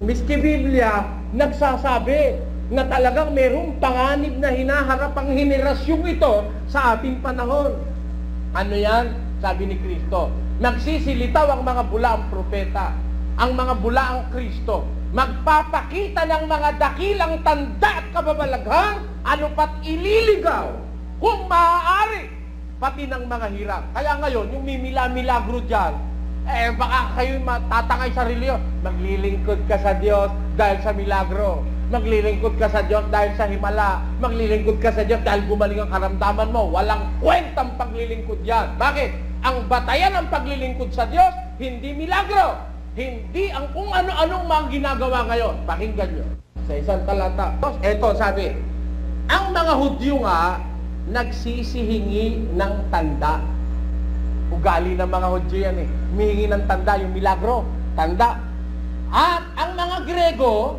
Miski Biblia, nagsasabi na talagang merong panganib na hinaharap ang henerasyong ito sa ating panahon. Ano yan? Sabi ni Kristo, nagsisilitaw ang mga bulaang propeta, ang mga bulaang Kristo, magpapakita ng mga dakilang tanda at kababalaghang, ano pat ililigaw, kung maaari, pati ng mga hirap. Kaya ngayon, yung mimila-milagro dyan, baka kayo matatangay sa reliyon. Maglilingkod ka sa Diyos dahil sa milagro. Maglilingkod ka sa Diyos dahil sa himala. Maglilingkod ka sa Diyos dahil gumaling ang karamdaman mo. Walang kwentang paglilingkod yan. Bakit? Ang batayan ng paglilingkod sa Diyos, hindi milagro. Hindi ang kung ano-anong mga ginagawa ngayon. Pakinggan nyo. Sa isang talata. Eto, sabi, ang mga Hudyo nga, nagsisihingi ng tanda. Ugali ng mga Hudyo yan eh. Humihingi ng tanda, yung milagro, tanda. At ang mga Grego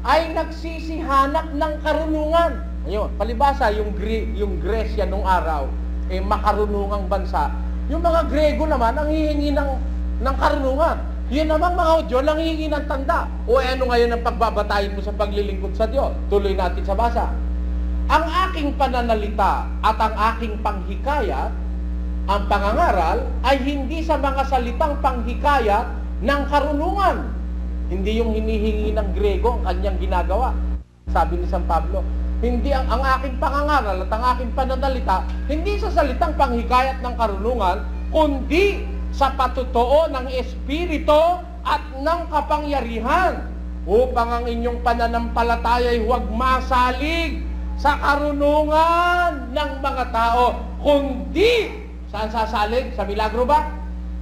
ay nagsisihanap ng karunungan. Ayun, palibasa, yung Gresya nung araw, makarunungang bansa. Yung mga Grego naman, ang hihingi ng karunungan. Yun naman mga Hudyo, ang hihingi ng tanda. O ano ngayon ang pagbabatayin mo sa paglilingkod sa Diyos? Tuloy natin sa basa. Ang aking pananalita at ang aking panghikayat, ang pangangaral ay hindi sa mga salitang panghikayat ng karunungan. Hindi yung hinihingi ng Grego ang kanyang ginagawa. Sabi ni San Pablo, hindi ang aking pangangaral at ang aking pananalita, hindi sa salitang panghikayat ng karunungan, kundi sa patutuo ng Espiritu at ng kapangyarihan, upang ang inyong pananampalataya ay huwag masalig sa karunungan ng mga tao, kundi saan sasalig? Sa milagro ba?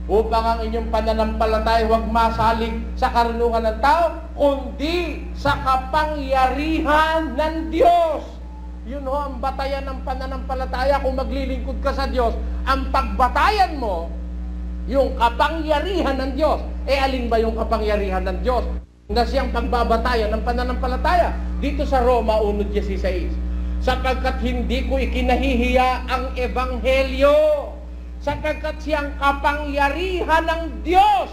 Upang ang inyong pananampalataya huwag masalig sa karunungan ng tao, kundi sa kapangyarihan ng Diyos. Yun ho, ang batayan ng pananampalataya kung maglilingkod ka sa Diyos. Ang pagbatayan mo, yung kapangyarihan ng Diyos. Alin ba yung kapangyarihan ng Diyos? Na siyang pagbabatayan ng pananampalataya. Dito sa Roma 1:16. Sapagkat hindi ko ikinahihiya ang Ebanghelyo, sapagkat siyang kapangyarihan ng Diyos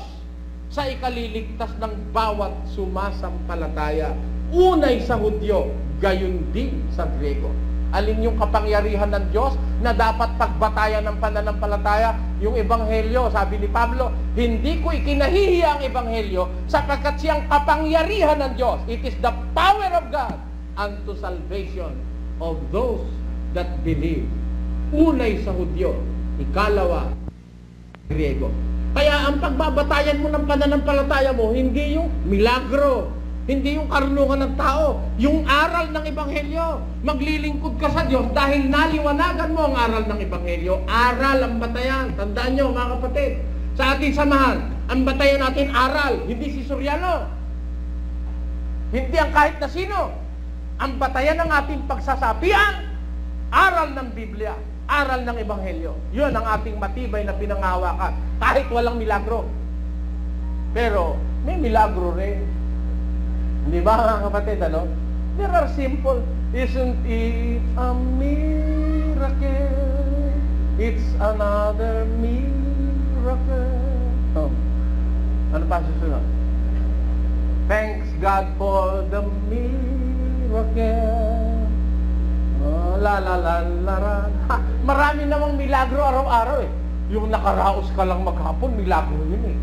sa ikaliligtas ng bawat sumasampalataya, unay sa Hudyo, gayon din sa Grego. Alin yung kapangyarihan ng Diyos na dapat pagbatayan ng pananampalataya? Yung Ebanghelyo, sabi ni Pablo, hindi ko ikinahihiya ang Ebanghelyo sapagkat siyang kapangyarihan ng Diyos. It is the power of God unto salvation of those that believe. Unay sa Hudyo, ikalawa, Griego. Kaya ang pagbabatayan mo ng pananampalataya mo, hindi yung milagro, hindi yung karunungan ng tao, yung aral ng Ebanghelyo. Maglilingkod ka sa Diyos dahil naliwanagan mo ang aral ng Ebanghelyo. Aral ang batayan. Tandaan nyo mga kapatid, sa ating samahan, ang batayan natin aral, hindi si Soriano. Hindi ang kahit na sino. Ang batayan ng ating pagsasapian, aral ng Biblia, aral ng Ebanghelyo. Yun ang ating matibay na pinangahawakan, kahit walang milagro. Pero may milagro rin. Hindi ba mga kapatid, ano? There are simple. Isn't it a miracle? It's another miracle. Oh. Ano pa susunod? Thanks God for the miracle. Oh, la la la la la. Ha, marami namang milagro araw-araw eh. Yung nakaraos ka lang maghapon, milagro yun eh.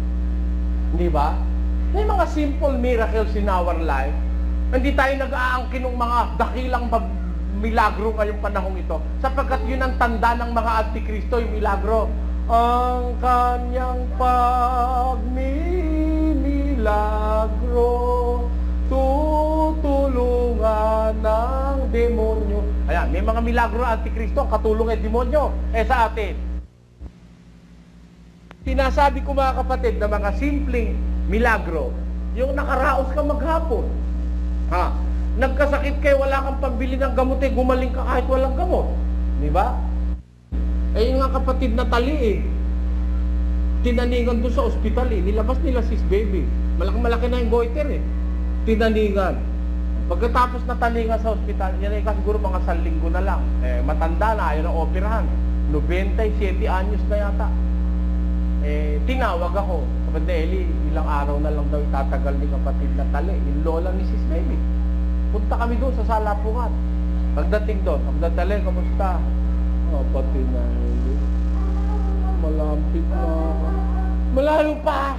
Hindi ba? May mga simple miracles in our life. Hindi tayo nag-aangkin ng mga dakilang milagro ngayong panahong ito. Sapagkat yun ang tanda ng mga antikristo, yung milagro. Ang kanyang pagmimilagro, tutulungan ng demonyo. Ayan, may mga milagro ang antikristo, katulong ay demonyo. Sa atin, sinasabi ko mga kapatid na mga simpleng milagro, yung nakaraos ka maghapon. Ha? Nagkasakit kayo, wala kang pambili ng gamot, gumaling ka kahit walang gamot. Di ba? Yung nga kapatid na tali tinaningan doon sa ospital nilabas nila sis baby. Malaki na yung goiter Tinaningan. Pagkatapos na taningan sa ospital, yan ay siguro mga 1 linggo na lang. Matanda na, ayaw na operahan. 97 anyos na yata. Tinawag ako. kapatid na Eli, ilang araw na lang daw itatagal ni kapatid na Tali, yung lola ni Sis Baby. Punta kami doon sa Salapungan. Pagdating doon, kapatid Tali, kamusta? Kapatid na Eli, malapit na. Malayo pa!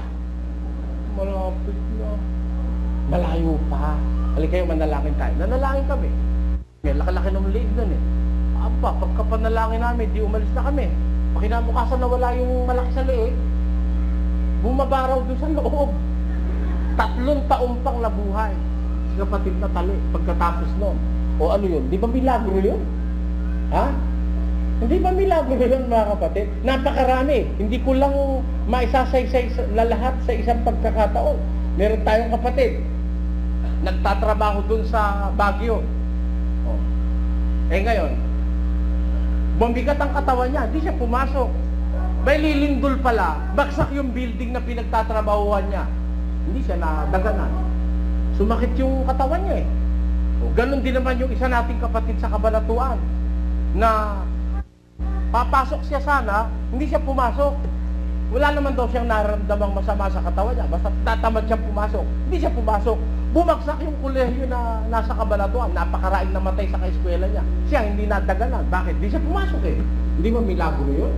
Malapit na. Malayo pa. Halika kayo, manalangin tayo. Nanalangin kami. Laki-laki ng liig nun eh. Aba, pagkapanalangin namin, di umalis na kami. Pakinabukasan na wala yung malaki sa liig. Bumabaraw doon sa loob. 3 taon pang nabuhay. Kapatid na Tali, pagkatapos nun. O ano yun? Di ba milagro yun? Ha? Hindi ba milagro yun, mga kapatid? Napakarami. Hindi ko lang maisasaysay na lahat sa isang pagkakataon. Meron tayong kapatid. Nagtatrabaho dun sa Baguio. Oh. Eh ngayon, bumigat ang katawan niya, di siya pumasok. May lilindol pala, baksak yung building na pinagtatrabahuhan niya. Hindi siya nadaganan. Sumakit yung katawan niya eh. O, ganun din naman yung isa nating kapatid sa Cabanatuan na papasok siya sana, hindi siya pumasok. Wala naman daw siyang nararamdamang masama sa katawan niya. Basta tatamad siyang pumasok. Hindi siya pumasok. Bumagsak yung kolehiyo na nasa Cabanatuan. Napakaraing namatay sa kaeskwela niya. Siya hindi nadaganan. Bakit? Hindi siya pumasok eh. Hindi ba milagro yun?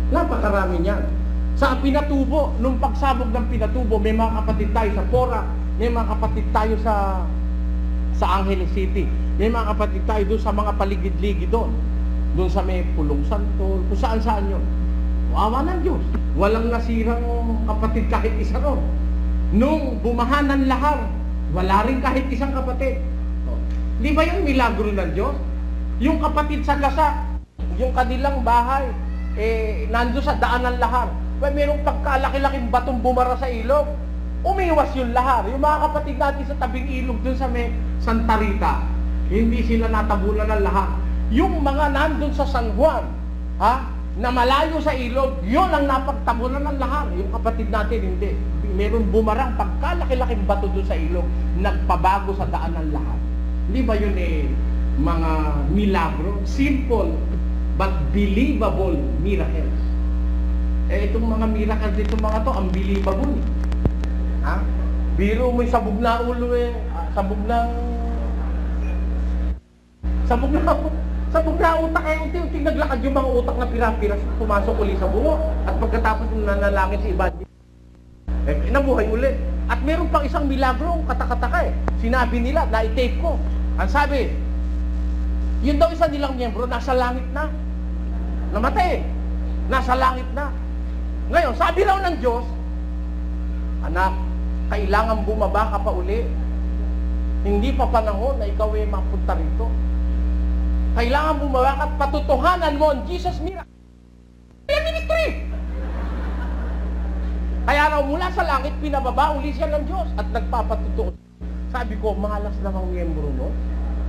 Napakarami niyan. Sa Pinatubo, nung pagsabog ng Pinatubo, may mga kapatid tayo sa Pora, may mga kapatid tayo sa Angeles City, may mga kapatid tayo doon sa mga paligid-ligid doon. Doon sa may Pulong Santol, kung saan-saan yun. Awa ng Diyos. Walang nasirang kapatid kahit isa ron. Nung bumahan ng lahar, wala rin kahit isang kapatid. Di ba yung milagro ng Diyos? Yung kapatid sa Gasa, yung kanilang bahay, nando sa daan ng lahar. Mayroong pagkalaki-laking batong bumara sa ilog. Umiwas yung lahar. Yung mga kapatid natin sa tabing ilog dun sa may Santa Rita, hindi sila natabunan ng lahar. Yung mga nandun sa San Juan, na malayo sa ilog, yun ang napagtabunan ng lahar. Yung kapatid natin, hindi. Meron bumarang pagkalaki-laking bato dun sa ilog, nagpabago sa daan ng lahar. Hindi ba yun mga milagro? Simple but believable miracles. Itong mga miracles itong mga to, unbelievable. Biro mo yung sabog na ulo sabog na utak unti-unti naglakad yung mga utak na pira-pira, pumasok uli sa buho. At pagkatapos nanalangin si Evangelist, nabuhay uli. At meron pang isang milagro, katakataka Sinabi nila, na-tape ko. Ang sabi, yun daw isa nilang miyembro, nasa langit na. Namatay nasa langit na. Ngayon, sabi raw ng Diyos, anak, kailangan bumaba ka pa uli. Hindi pa panahon na ikaw ay mapunta rito. Kailangan bumaba ka at patutuhanan mo ang Jesus miracle ministry. Kaya raw mula sa langit, pinababa uli siya ng Diyos at nagpapatutuo. Sabi ko, malas namang miyembro mo.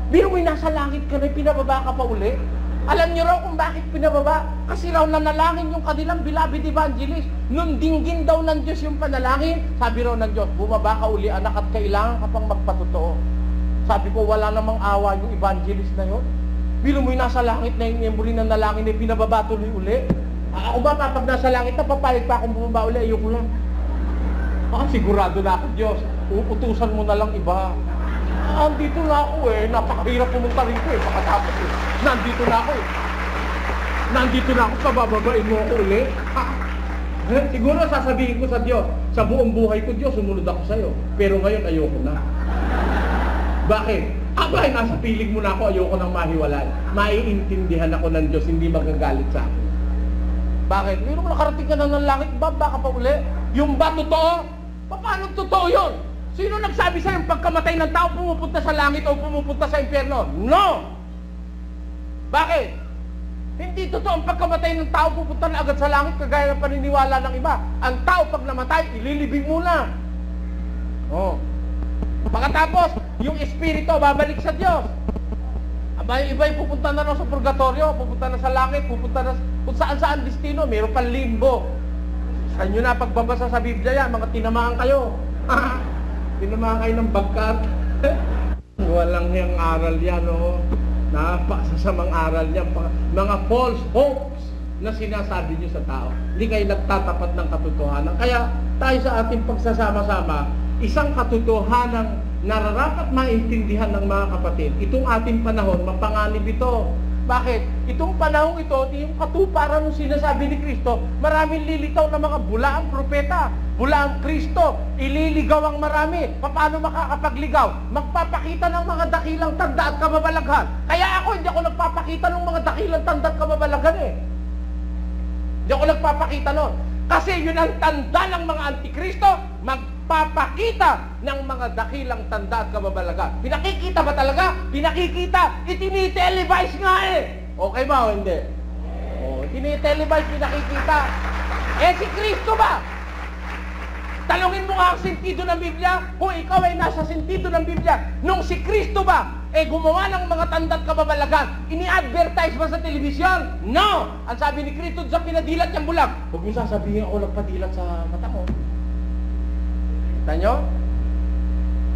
Biro mo'y nasa langit ka na, pinababa ka pa uli. Alam niyo raw kung bakit pinababa? Kasi raw nanalangin yung kanilang beloved evangelist. Nung dinggin daw ng Diyos yung panalangin, sabi raw ng Diyos, bumaba ka uli anak at kailangan ka pang magpatotoo. Sabi ko, wala namang awa yung evangelist na yun. Biro mo'y nasa langit na yung miyembro na nalangin na pinababa tuloy uli. Ako ba kapag nasa langit na papalit pa akong bumaba uli, ayoko lang. Sigurado na ako, Diyos. Uutusan mo na lang iba. Andito na ako napakahirap pumunta rin ko pakatapos Nandito na ako Nandito na ako, pabababain mo ako uli. Siguro sasabihin ko sa Diyos, sa buong buhay ko, Diyos, sumunod ako sa'yo. Pero ngayon, ayoko na. Bakit? Abay, nasa piling mo na ako, ayoko nang mahiwalay. Maiintindihan ako ng Diyos, hindi magagalit sa akin. Bakit? Pero kung nakarating ka na ng langit, baba ka pa uli. Yung ba totoo? Paano totoo yun? Sino nagsabi sa'yo pagkamatay ng tao pumupunta sa langit o pumupunta sa impyerno? No! Bakit? Hindi totoo ang pagkamatay ng tao pupunta na agad sa langit kagaya ng paniniwala ng iba. Ang tao pag namatay, ililibing muna. Pagkatapos, yung espiritu babalik sa Diyos. Aba, yung iba yung pupunta na raw sa purgatorio, pupunta na sa langit, pupunta na kung saan-saan destino, mayroon pang limbo. Sa inyo na pagbabasa sa Biblia yan, mga tinamaan kayo. Tinamaan kayo ng bagkat. Walang yung aral yan, Napasasamang aral yan. Mga false hopes na sinasabi nyo sa tao. Hindi kayo nagtatapat ng katotohanan. Kaya, tayo sa ating pagsasama-sama, isang katotohanang nararapat maintindihan ng mga kapatid, itong ating panahon, mapanganib ito. Bakit? Itong panahon ito, yung katuparan ng sinasabi ni Kristo, maraming lilitaw na mga bulaang propeta, bulaang Kristo, ililigaw ang marami. Paano makakapagligaw? Magpapakita ng mga dakilang tanda at kababalaghan. Kaya ako, hindi ako nagpapakita ng mga dakilang tanda at kababalaghan eh. Hindi ako nagpapakita nun. Kasi yun ang tanda ng mga antikristo, magpapakita ng mga dakilang tanda at kababalaghan. Pinakikita ba talaga? Pinakikita. Itinitelevise nga eh. Okay ba o hindi? O, itinitelevise, pinakikita. Eh si Kristo ba? Talungin mo nga ang sentido ng Biblia. Kung ikaw ay nasa sentido ng Biblia, nung si Kristo ba gumawa ng mga tanda at kababalagan, ini-advertise ba sa telebisyon? No! Ang sabi ni Kristo sa pinadilat niyang bulag, huwag mo sasabihin ako nagpadilat sa mata mo. Kita nyo?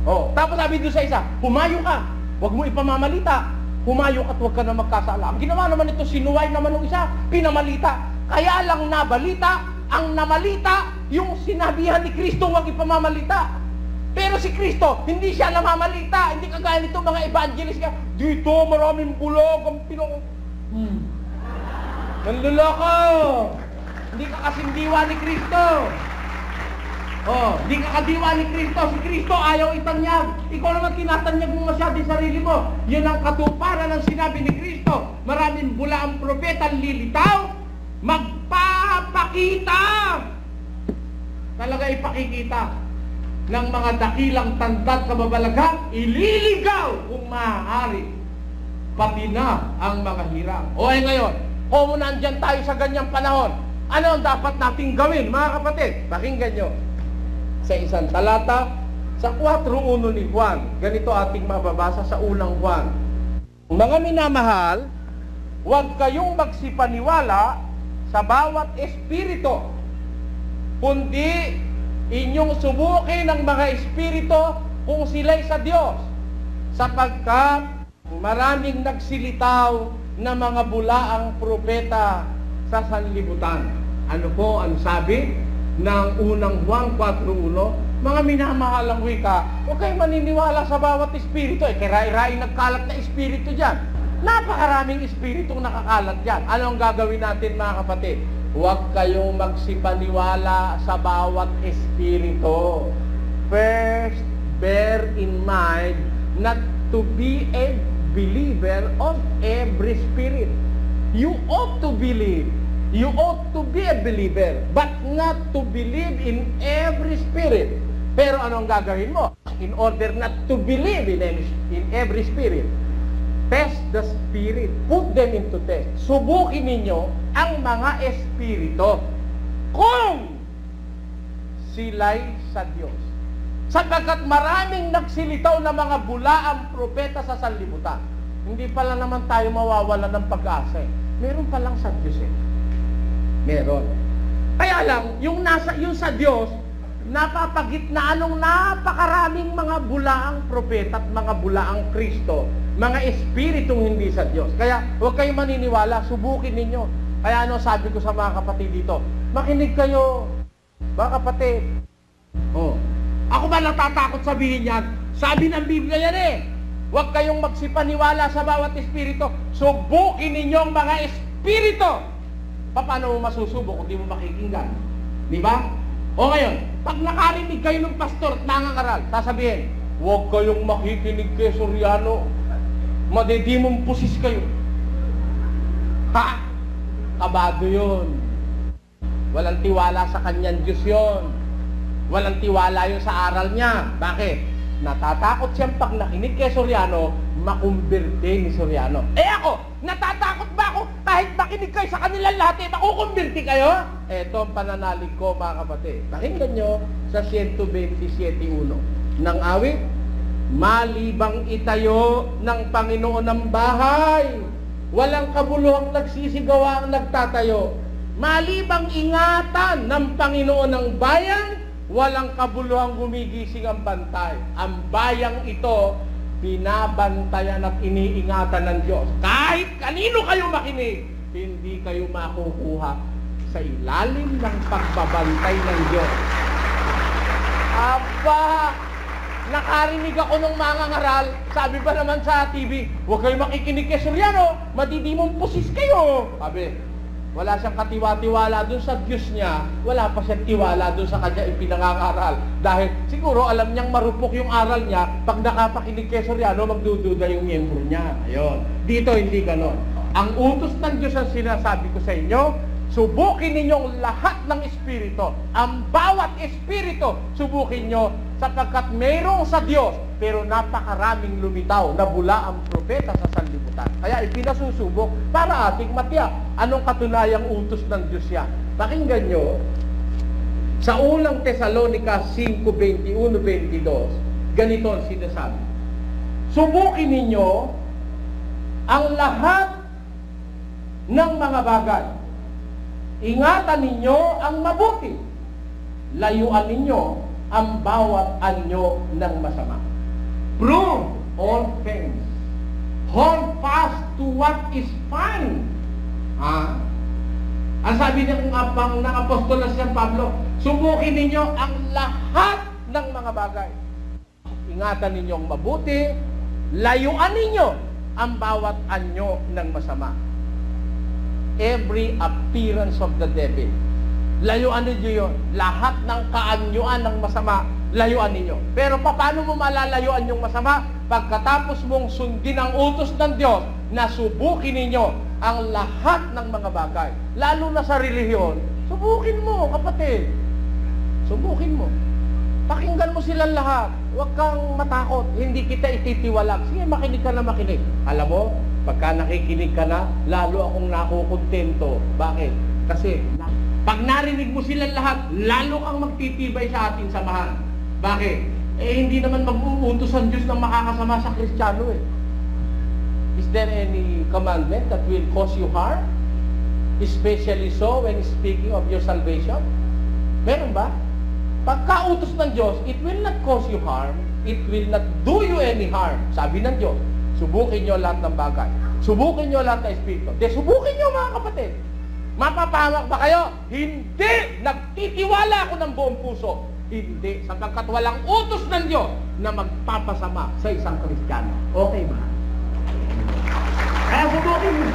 Oh, tapos sabi doon sa isa, humayo ka, huwag mo ipamamalita. Humayo ka at huwag ka na magkasala. Ang ginawa naman ito, sinuway naman ng isa, pinamalita. Kaya lang nabalita, ang namalita, yung sinabihan ni Kristo huwag ipamamalita. Pero si Kristo, hindi siya namamalita. Hindi kagaya nito mga evangelist ka, dito maraming bulog ang pinong... Nanluloko! Hindi ka kasindiwa ni Kristo. Oh, hindi ka kadiwa ni Kristo. Si Kristo ayaw itanyag. Ikaw naman tinatanyag mo masyado yung sarili mo. Yun ang katuparan ng sinabi ni Kristo. Maraming bulaang propeta lilitaw, magpapakita. Talaga ipakikita ng mga dakilang tanda at kababalaghan, ililigaw kung maaari, pati na ang mga hirang. O ngayon, kung nandyan tayo sa ganyang panahon, ano ang dapat nating gawin, mga kapatid? Pakinggan nyo. Sa isang talata, sa 4:1 ni Juan, ganito ating mababasa sa unang Juan. Mga minamahal, huwag kayong magsipaniwala sa bawat espiritu, kundi inyong subukin ng mga espiritu kung sila'y sa Diyos, sapagkat maraming nagsilitaw na mga bulaang propeta sa sanlibutan. Ano po ang sabi ng unang Juan 4:1? Mga minamahalang wika, huwag kayong maniniwala sa bawat espiritu. Kaya-rai nagkalat na espiritu dyan. Napakaraming espiritong nakakalat dyan. Ano ang gagawin natin, mga kapatid? Huwag kayong magsipaniwala sa bawat espiritu. First, bear in mind not to be a believer of every spirit. You ought to believe. You ought to be a believer, but not to believe in every spirit. Pero ano ang gagawin mo? In order not to believe in every spirit, test the spirit. Put them into test. Subukin ninyo ang mga espiritu kung sila'y sa Diyos. Sapagkat maraming nagsilitaw na mga bulaang propeta sa sanlibutan. Hindi pala naman tayo mawawala ng pag-asa eh. Meron palang sa Diyos eh. Meron. Kaya lang, yung sa Diyos, napapagitnaan ng napakaraming mga bulaang propeta at mga bulaang Kristo, mga espiritong hindi sa Diyos. Kaya huwag kayong maniniwala, subukin ninyo. Kaya ano sabi ko sa mga kapatid dito, makinig kayo, mga kapatid. Oh. Ako ba natatakot sabihin yan? Sabi ng Biblia yan eh. Huwag kayong magsipaniwala sa bawat espiritu. Subukin ninyong mga espiritu. Paano mo masusubok kung di mo makikinggan? Di ba? O ngayon, pag nakarinig kayo ng pastor at nangangaral, sasabihin, huwag kayong makikinig kay Soriano. Madedimong pusis kayo. Ha? Kabado yun. Walang tiwala sa kanyang Diyos yun. Walang tiwala yun sa aral niya. Bakit? Natatakot siyang pag nakinig kay Soriano, makumberte ni Soriano. Eh ako, natatakot ba ako kahit makinig kayo sa kanilang lahat, makukumberte kayo? Eto ang pananalig ko, mga kapatid. Pakinggan nyo sa 127:1 ng awit. Malibang itayo ng Panginoon ng bahay, walang kabuluhang nagsisigawa ang nagtatayo. Malibang ingatan ng Panginoon ng bayan, walang kabuluhang gumigising ang bantay. Ang bayang ito, binabantayan at iniingatan ng Diyos. Kahit kanino kayo makinig, hindi kayo makukuha sa ilalim ng pagbabantay ng Diyos. Aba, nakarinig ako ng mga ngaral, sabi ba naman sa TV, huwag kayo makikinig kay Soriano, madidimong pusis kayo. Sabi, wala siyang katiwa-tiwala dun sa Diyos niya, wala pa siyang tiwala dun sa kanya ipinangangaral. Dahil siguro alam niyang marupok yung aral niya, pag nakapakinig kay Soriano, magdududa yung miyembro niya. Ayun. Dito hindi ganon. Ang utos ng Diyos ang sinasabi ko sa inyo, subukin ninyong lahat ng espiritu. Ang bawat espiritu, subukin nyo sapagkat mayroong sa Diyos, pero napakaraming lumitaw na bula ang propeta sa sanlibutan. Kaya ipinasusubok para ating matiyak. Anong katunayang utos ng Diyos yan? Pakinggan nyo, sa unang Tesalonica 5:21-22, ganito ang sinasabi. Subukin ninyo ang lahat ng mga bagay. Ingatan ninyo ang mabuti. Layuan ninyo ang bawat anyo ng masama. Prove all things. Hold fast to what is fine. Ang sabi ng apostol na si San Pablo, subukin ninyo ang lahat ng mga bagay. Ingatan ninyo ang mabuti. Layuan ninyo ang bawat anyo ng masama. Every appearance of the devil. Layuan ninyo yun. Lahat ng kaanyuan ng masama, layuan ninyo. Pero paano mo malalayuan yung masama? Pagkatapos mong sundin ang utos ng Diyos na subukin ninyo ang lahat ng mga bagay. Lalo na sa relihiyon, subukin mo, kapatid. Subukin mo. Pakinggan mo silang lahat. Huwag kang matakot. Hindi kita ititiwalag. Sige, makinig ka na makinig. Alam mo, pagka nakikinig ka na, lalo akong nakukontento. Bakit? Kasi, pag narinig mo silang lahat, lalo kang magtitibay sa ating samahan. Bakit? Hindi naman mag-uutos ang Diyos na makakasama sa Kristiyano eh. Is there any commandment that will cause you harm? Especially so when speaking of your salvation? Meron ba? Pagka-utos ng Diyos, it will not cause you harm. It will not do you any harm. Sabi ng Diyos, subukin nyo lahat ng bagay. Subukin nyo lahat ng espiritu. Subukin nyo mga kapatid. Mapapahamak ba kayo? Hindi! Nagtitiwala ako ng buong puso. Hindi. Sapagkat walang utos ng Diyos na magpapasama sa isang Kristiyano. Okay ba? Kaya subukin nyo.